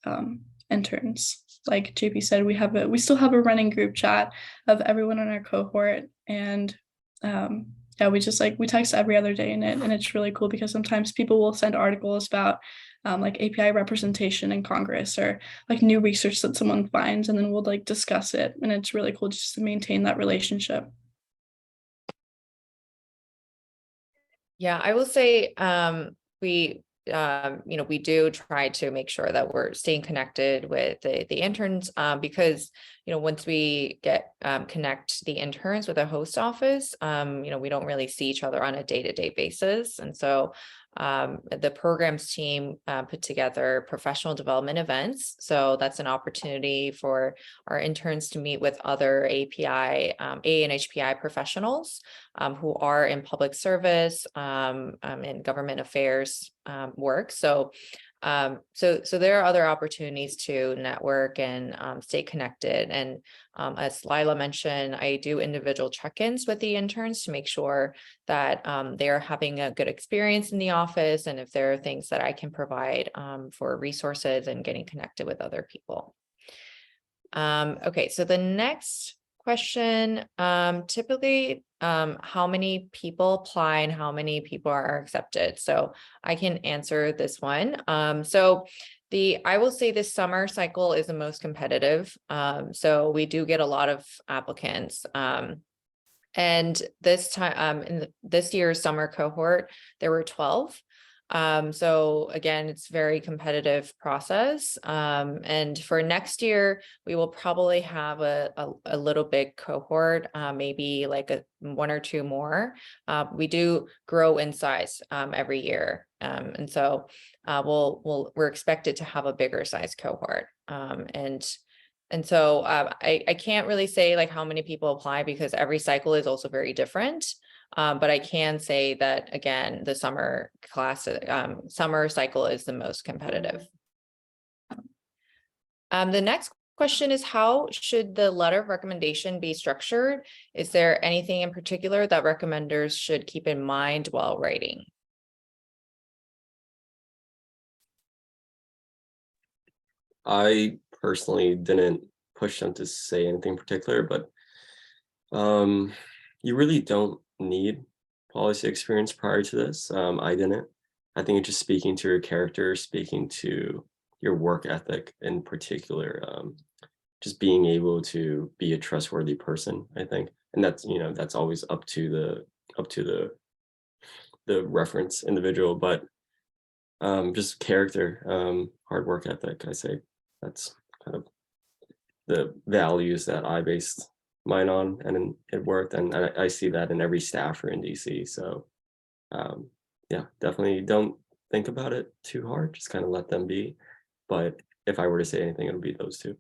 interns. Like JP said, we still have a running group chat of everyone in our cohort, and yeah, we text every other day in it, and it's really cool because sometimes people will send articles about API representation in Congress or new research that someone finds, and then we'll discuss it, and it's really cool just to maintain that relationship. Yeah, I will say we do try to make sure that we're staying connected with the interns because once we connect the interns with a host office, we don't really see each other on a day-to-day basis. And so the programs team put together professional development events. So that's an opportunity for our interns to meet with other API, A and HPI professionals who are in public service and government affairs work. So there are other opportunities to network and stay connected. And as Lila mentioned, I do individual check-ins with the interns to make sure that they're having a good experience in the office, and if there are things that I can provide for resources and getting connected with other people. Okay, so the next question, typically how many people apply and how many people are accepted? So I can answer this one. I will say this summer cycle is the most competitive. So we do get a lot of applicants. And this time, in this year's summer cohort, there were 12. So again, it's very competitive process. And for next year, we will probably have a little big cohort, maybe like one or two more. We do grow in size every year. And so we're expected to have a bigger size cohort. And so I can't really say like how many people apply because every cycle is also very different. But I can say that, again, the summer cycle is the most competitive. The next question is, how should the letter of recommendation be structured? Is there anything in particular that recommenders should keep in mind while writing? I personally didn't push them to say anything in particular, but you really don't need policy experience prior to this. I didn't. I think it's just speaking to your character, speaking to your work ethic in particular, just being able to be a trustworthy person, I think. And that's, that's always up to the reference individual, but just character, hard work ethic, I say. That's kind of the values that I based mine on, and it worked. And I see that in every staffer in DC. So yeah, definitely don't think about it too hard. Just kind of let them be. But if I were to say anything, it would be those two.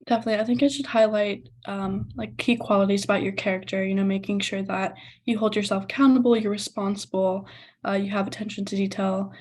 Definitely. I think it should highlight like key qualities about your character, making sure that you hold yourself accountable, you're responsible, you have attention to detail.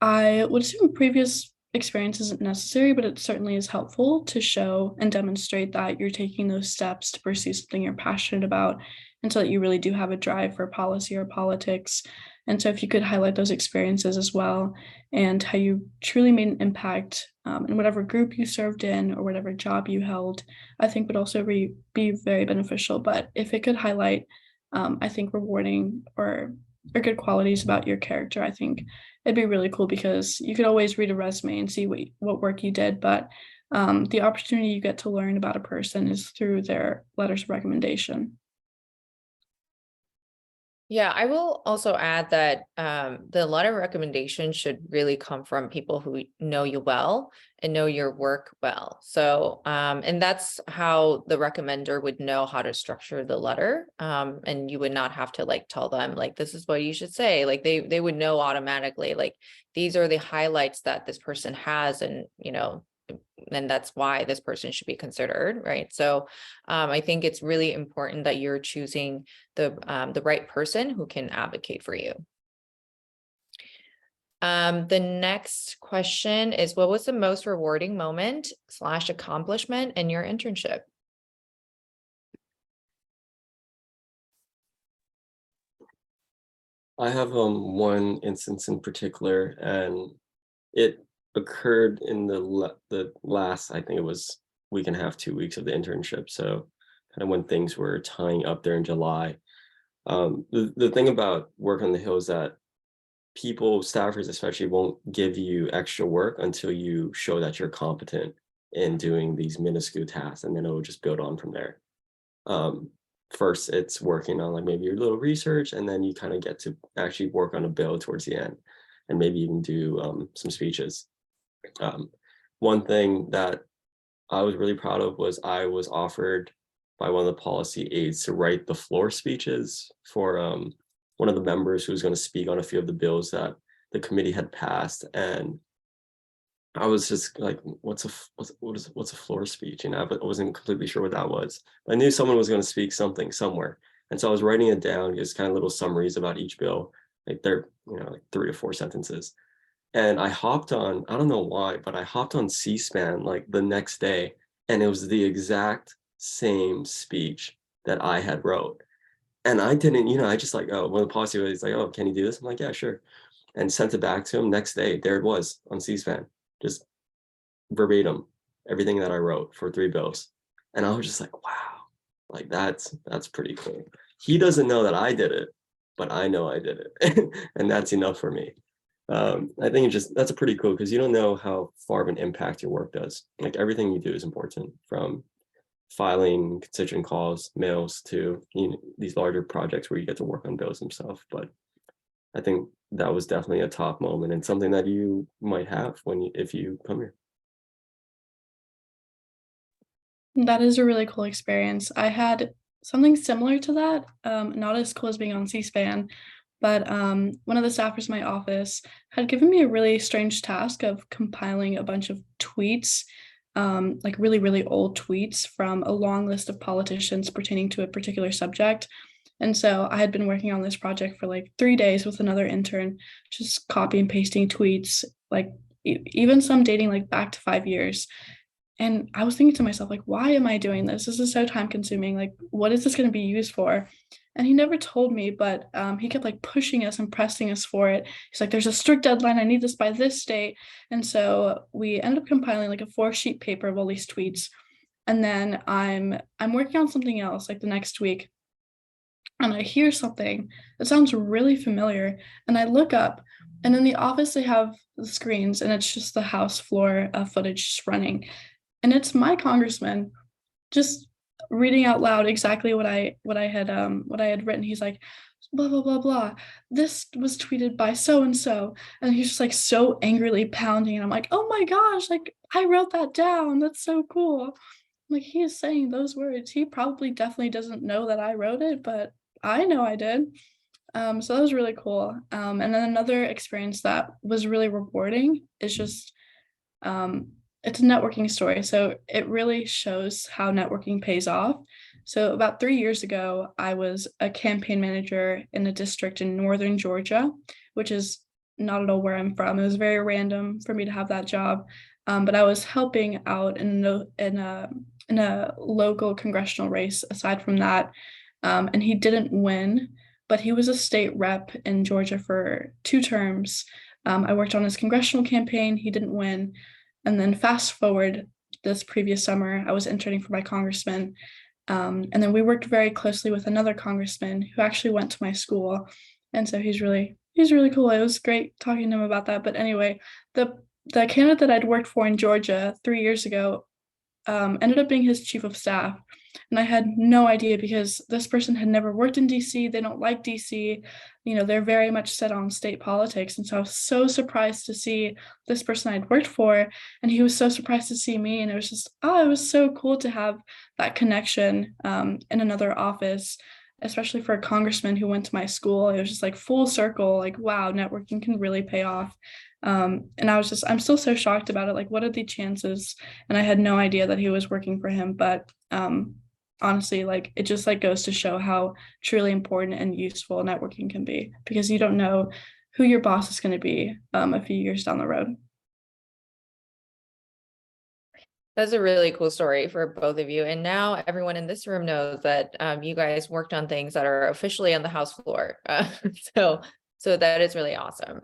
I would assume previous experience isn't necessary, but it certainly is helpful to show and demonstrate that you're taking those steps to pursue something you're passionate about, and so that you really do have a drive for policy or politics. And so if you could highlight those experiences as well, and how you truly made an impact in whatever group you served in or whatever job you held, I think would also be very beneficial. But if it could highlight, I think, rewarding or good qualities about your character, I think it'd be really cool, because you could always read a resume and see what work you did, but the opportunity you get to learn about a person is through their letters of recommendation. Yeah, I will also add that the letter of recommendation should really come from people who know you well and know your work well. So, and that's how the recommender would know how to structure the letter. And you would not have to like tell them like, this is what you should say. Like they would know automatically, like, these are the highlights that this person has, and and that's why this person should be considered, right? So I think it's really important that you're choosing the right person who can advocate for you. The next question is, what was the most rewarding moment / accomplishment in your internship? I have one instance in particular, and it occurred in the last, I think it was week and a half, 2 weeks of the internship. So kind of when things were tying up there in July. The thing about work on the Hill is that staffers especially, won't give you extra work until you show that you're competent in doing these minuscule tasks, and then it will just build on from there. First, it's working on like maybe your little research, and then you kind of get to actually work on a bill towards the end, and maybe even do some speeches. One thing that I was really proud of was I was offered by one of the policy aides to write the floor speeches for one of the members who was going to speak on a few of the bills that the committee had passed. And I was just like, what's a floor speech? I wasn't completely sure what that was. I knew someone was going to speak something somewhere. And so I was writing it down, just kind of little summaries about each bill. Like they're, like 3 to 4 sentences. And I hopped on, I don't know why, but I hopped on C-SPAN like the next day, and it was the exact same speech that I had wrote. And I didn't, I just like, oh, when the policy was like, oh, can you do this? I'm like, yeah, sure. And sent it back to him. Next day, there it was on C-SPAN, just verbatim, everything that I wrote for 3 bills. And I was just like, wow, like that's pretty cool. He doesn't know that I did it, but I know I did it. And that's enough for me. I think that's a pretty cool, because you don't know how far of an impact your work does. Like everything you do is important, from filing constituent calls, mails to these larger projects where you get to work on bills themselves. But I think that was definitely a top moment and something that you might have if you come here. That is a really cool experience. I had something similar to that, not as cool as being on C-SPAN, but one of the staffers in my office had given me a really strange task of compiling a bunch of tweets, like really, really old tweets from a long list of politicians pertaining to a particular subject. And so I had been working on this project for like 3 days with another intern, just copy and pasting tweets, like even some dating like back to 5 years. And I was thinking to myself, like, why am I doing this? This is so time consuming. Like, what is this going to be used for? And he never told me, but he kept like pushing us and pressing us for it. He's like, there's a strict deadline. I need this by this date. And so we ended up compiling like a 4-sheet paper of all these tweets. And then I'm working on something else like the next week. And I hear something that sounds really familiar. And I look up, and in the office, they have the screens, and it's just the House floor footage just running. And it's my congressman just reading out loud exactly what I had written. He's like, blah blah blah blah. This was tweeted by so and so, and he's just like so angrily pounding. And I'm like, oh my gosh, like I wrote that down. That's so cool. Like he is saying those words. He probably definitely doesn't know that I wrote it, but I know I did. So that was really cool. And then another experience that was really rewarding is just it's a networking story. So it really shows how networking pays off. So about 3 years ago, I was a campaign manager in a district in northern Georgia, which is not at all where I'm from. It was very random for me to have that job. But I was helping out in a local congressional race aside from that. And he didn't win, but he was a state rep in Georgia for 2 terms. I worked on his congressional campaign. He didn't win. And then fast forward this previous summer, I was interning for my congressman. And then we worked very closely with another congressman who actually went to my school. And so he's really cool. It was great talking to him about that. But anyway, the candidate that I'd worked for in Georgia 3 years ago ended up being his chief of staff. And I had no idea because this person had never worked in DC. They don't like DC. You know, they're very much set on state politics. And so I was so surprised to see this person I'd worked for. And he was so surprised to see me. And it was just, it was so cool to have that connection in another office, especially for a congressman who went to my school. It was just like full circle, like, wow, networking can really pay off. And I'm still so shocked about it. Like, what are the chances? And I had no idea that he was working for him. But honestly, like, it just like goes to show how truly important and useful networking can be, because you don't know who your boss is going to be a few years down the road. That's a really cool story for both of you. And now everyone in this room knows that you guys worked on things that are officially on the House floor. So that is really awesome.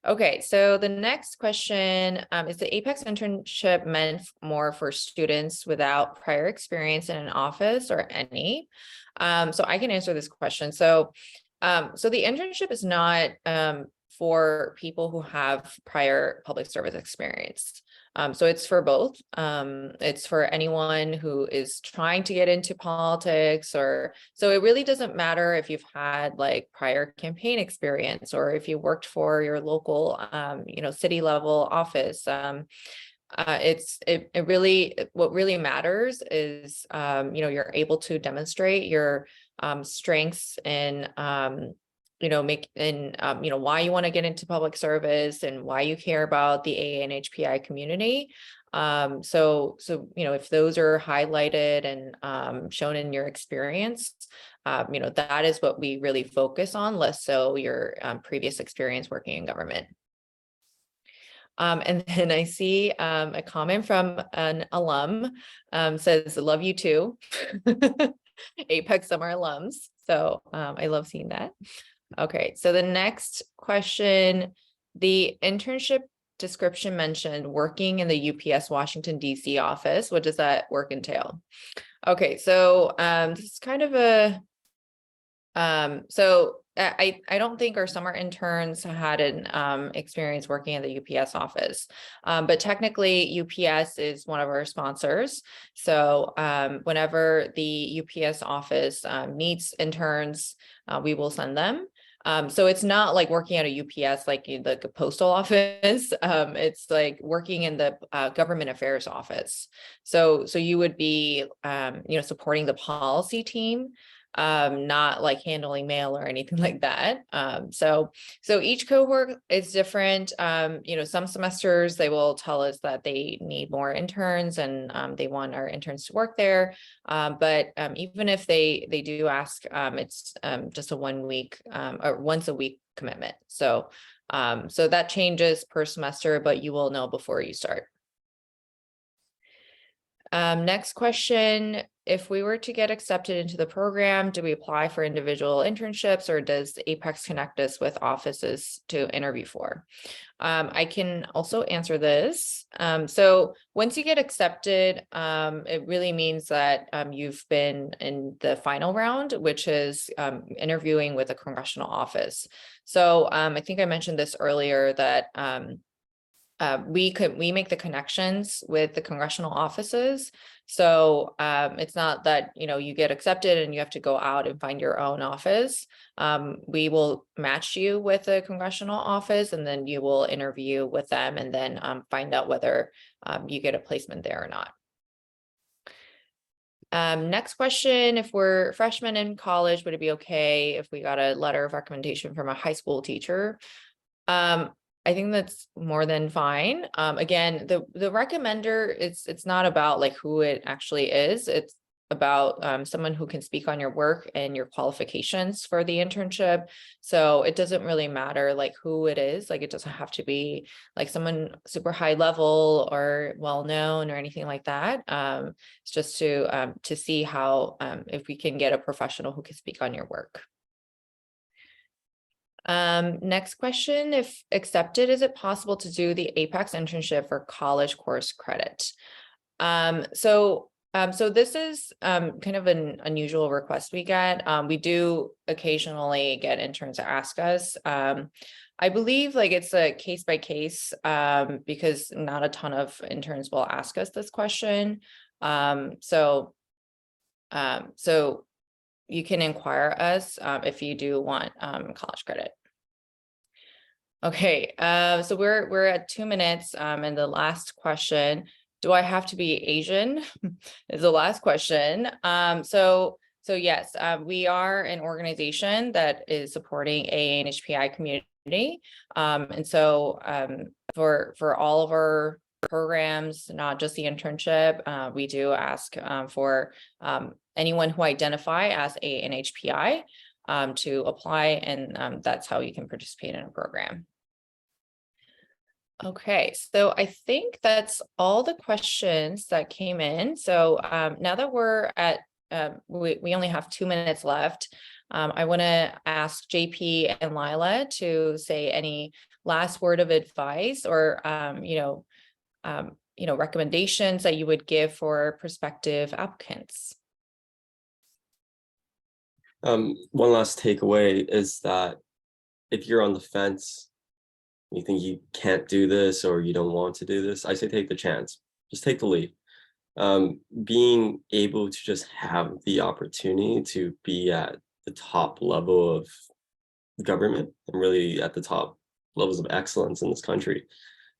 Okay, so the next question is the APAICS internship meant more for students without prior experience in an office or any? So I can answer this question. So the internship is not for people who have prior public service experience. So it's for both. It's for anyone who is trying to get into politics, so it really doesn't matter if you've had like prior campaign experience or if you worked for your local, city level office. What really matters is, you're able to demonstrate your strengths in why you want to get into public service and why you care about the AA and HPI community. If those are highlighted and shown in your experience, that is what we really focus on, less so your previous experience working in government. And then I see a comment from an alum, says, love you too. APAICS summer alums. So I love seeing that. Okay, so the next question, the internship description mentioned working in the UPS Washington, D.C. office. What does that work entail? Okay, so this is kind of so I don't think our summer interns had an experience working in the UPS office, but technically UPS is one of our sponsors. So whenever the UPS office needs interns, we will send them. So it's not like working at a UPS, like in the postal office. It's like working in the government affairs office. So you would be, supporting the policy team, not like handling mail or anything like that. So each cohort is different. Some semesters they will tell us that they need more interns and they want our interns to work there. But even if they do ask, it's just a 1 week or once a week commitment. So that changes per semester, but you will know before you start. Next question, if we were to get accepted into the program, do we apply for individual internships or does APAICS connect us with offices to interview for? I can also answer this. So once you get accepted, it really means that you've been in the final round, which is interviewing with a congressional office. So I think I mentioned this earlier that we make the connections with the congressional offices. So it's not that, you get accepted and you have to go out and find your own office. We will match you with a congressional office and then you will interview with them and then find out whether you get a placement there or not. Next question, if we're freshmen in college, would it be okay if we got a letter of recommendation from a high school teacher? I think that's more than fine. Again, the recommender, it's not about like who it actually is. It's about someone who can speak on your work and your qualifications for the internship. So it doesn't really matter like who it is. Like it doesn't have to be like someone super high level or well-known or anything like that. It's just to see how if we can get a professional who can speak on your work. Next question, if accepted, is it possible to do the APAICS internship for college course credit? So this is kind of an unusual request we get. We do occasionally get interns to ask us. I believe like it's a case by case because not a ton of interns will ask us this question. So you can inquire us if you do want college credit. Okay, so we're at 2 minutes, and the last question: do I have to be Asian? Is the last question. So yes, we are an organization that is supporting AA and HPI community, and so for all of our programs, not just the internship, we do ask for anyone who identify as AA and HPI to apply, and that's how you can participate in a program. Okay, so I think that's all the questions that came in. So now that we're at, we only have 2 minutes left, I want to ask JP and Lila to say any last word of advice or, recommendations that you would give for prospective applicants. One last takeaway is that if you're on the fence, you think you can't do this or you don't want to do this, I say take the chance. Just take the leap. Being able to just have the opportunity to be at the top level of government and really at the top levels of excellence in this country,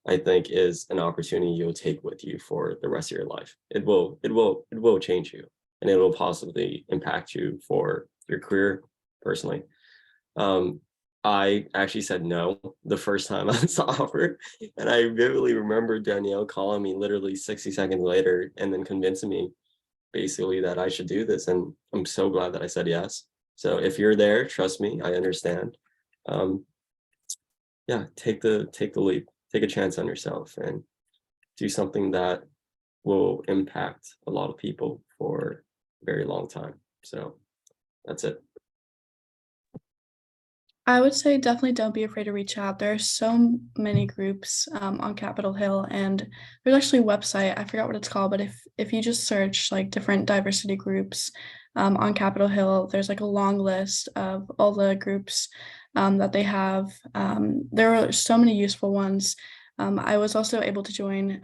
I think is an opportunity you'll take with you for the rest of your life. It will change you and it will possibly impact you for your career personally. I actually said no the first time I was offered, and I vividly remember Danielle calling me literally 60 seconds later and then convincing me basically that I should do this, and I'm so glad that I said yes. So if you're there, trust me, I understand. Yeah, take the leap, take a chance on yourself, and do something that will impact a lot of people for a very long time. So that's it. I would say definitely don't be afraid to reach out. There are so many groups on Capitol Hill, and there's actually a website. I forgot what it's called, but if you just search like different diversity groups on Capitol Hill, there's like a long list of all the groups that they have. There are so many useful ones. I was also able to join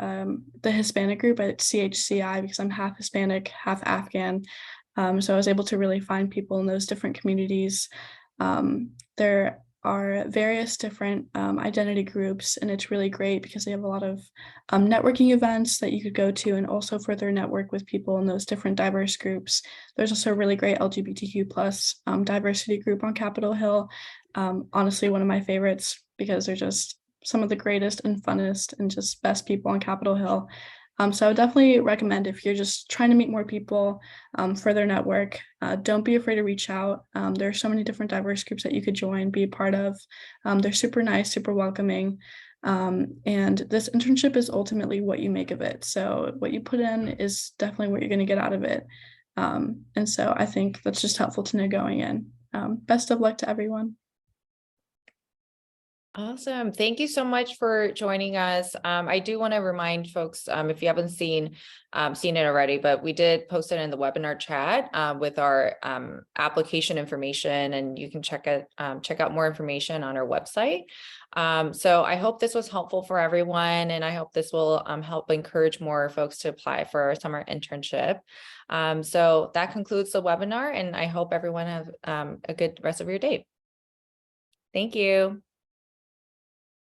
the Hispanic group at CHCI because I'm half Hispanic, half Afghan. So I was able to really find people in those different communities. There are various different identity groups, and it's really great because they have a lot of networking events that you could go to and also further network with people in those different diverse groups. There's also a really great LGBTQ plus diversity group on Capitol Hill. Honestly, one of my favorites because they're just some of the greatest and funnest and just best people on Capitol Hill. So I would definitely recommend if you're just trying to meet more people, further network, don't be afraid to reach out. There are so many different diverse groups that you could join, be a part of. They're super nice, super welcoming. And this internship is ultimately what you make of it. So what you put in is definitely what you're going to get out of it. And so I think that's just helpful to know going in. Best of luck to everyone. Awesome. Thank you so much for joining us. I do want to remind folks, if you haven't seen it already, but we did post it in the webinar chat with our application information, and you can check out more information on our website. So I hope this was helpful for everyone, and I hope this will help encourage more folks to apply for our summer internship. So that concludes the webinar, and I hope everyone have a good rest of your day. Thank you.